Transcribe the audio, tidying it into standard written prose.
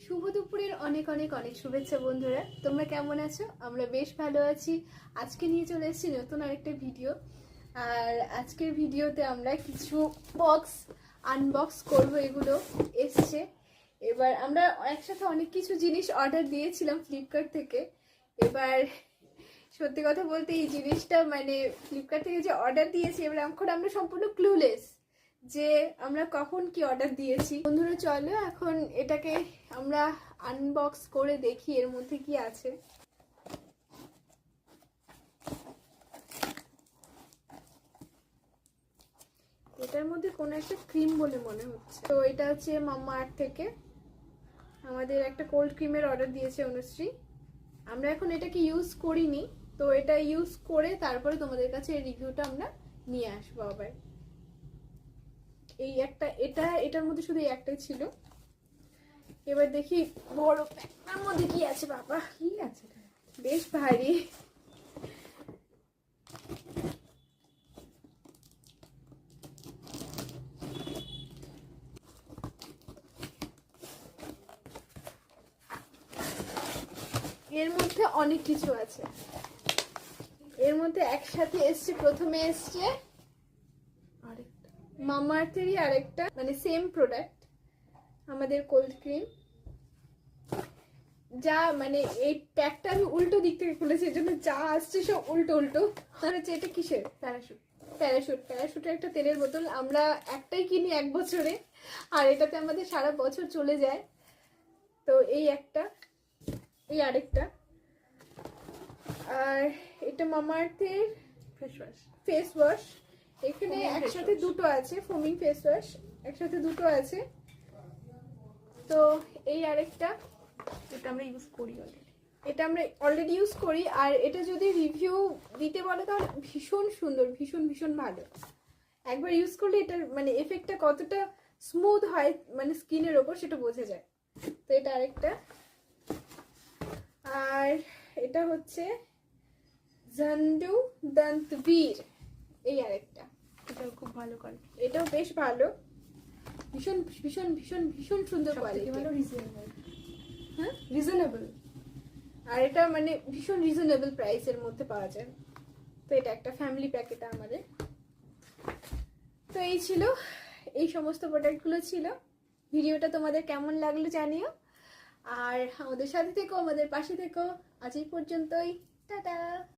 শুভ দুপুরের অনেক অনেক অনেক শুভেচ্ছা বন্ধুরা। তোমরা কেমন আছো? আমরা বেশ ভালো আছি। আজকে নিয়ে চলে এসেছি নতুন আরেকটা ভিডিও। আর আজকের ভিডিওতে আমরা কিছু বক্স আনবক্স করব। এগুলো এসছে। এবার আমরা একসাথে অনেক কিছু জিনিস অর্ডার দিয়েছিলাম ফ্লিপকার্ট থেকে। এবার সত্যি কথা বলতে এই জিনিসটা মানে ফ্লিপকার্ট থেকে যে অর্ডার দিয়েছি, এবার এখন আমরা সম্পূর্ণ ক্লুলেস যে আমরা কখন কি অর্ডার দিয়েছি। বন্ধুরা চলো এখন এটাকে আমরা আনবক্স করে দেখি এর মধ্যে কি আছে। এটার মধ্যে কোনো একটা ক্রিম বলে মনে হচ্ছে। তো এটা হচ্ছে মাম্মা আর্থ থেকে আমাদের একটা কোল্ড ক্রিমের অর্ডার দিয়েছে অনুশ্রী। আমরা এখন এটাকে ইউজ করিনি, তো এটা ইউজ করে তারপরে তোমাদের কাছে এই রিভিউটা আমরা নিয়ে আসবো আবার। এই একটা এটার মধ্যে শুধু এই একটাই ছিল। এবার দেখি বড় প্যাকটার মধ্যে কি আছে। বাবা কি আছে, বেশ ভারী। এর মধ্যে অনেক কিছু আছে। এর মধ্যে একসাথে এসছে, প্রথমে এসছে আরেকটা মামা আর্থেরই আরেকটা মানে সেম প্রোডাক্ট আমাদের কোল্ড ক্রিম। যা মানে এই প্যাকটা আমি উল্টো দিক থেকে খুলেছি, এর জন্য যা আসছে সব উল্টো উল্টো। আর হচ্ছে এটা কিসের? প্যারাশুটের একটা তেলের বোতল। আমরা একটাই কিনি 1 বছরে, আর এটাতে আমাদের সারা বছর চলে যায়। তো এই একটা, এই আরেকটা, আর এটা মামা আর্থের ফেস ওয়াশ। এখানে একসাথে দুটো আছে, ফোমিং ফেস ওয়াশ একসাথে দুটো আছে। তো এই আরেকটা, এটা আমরা ইউজ করি অলরেডি। এটা আমরা অলরেডি ইউজ করি। আর এটা যদি রিভিউ দিতে বলে তাহলে ভীষণ সুন্দর, ভীষণ ভীষণ ভালো। একবার ইউজ করলে এটার মানে এফেক্টটা কতটা স্মুথ হয় মানে স্কিনের ওপর সেটা বোঝা যায়। তো এটা আরেকটা। আর এটা হচ্ছে জান্ডু দন্তবীর, এই আরেকটা। এটাও খুব ভালো কোয়ালিটি, এটাও বেশ ভালো, ভীষণ ভীষণ ভীষণ ভীষণ সুন্দর কোয়ালিটি। ভালো রিজনেবল। হ্যাঁ রিজনেবল। আর এটা মানে ভীষণ রিজনেবল প্রাইসের মধ্যে পাওয়া যায়। তো এটা একটা ফ্যামিলি প্যাক এটা আমাদের। তো এই ছিল, এই সমস্ত প্রোডাক্টগুলো ছিল। ভিডিওটা তোমাদের কেমন লাগলো জানিও, আর আমাদের সাথে থেকো, আমাদের পাশে থেকো। আজ এই পর্যন্তই, টাটা।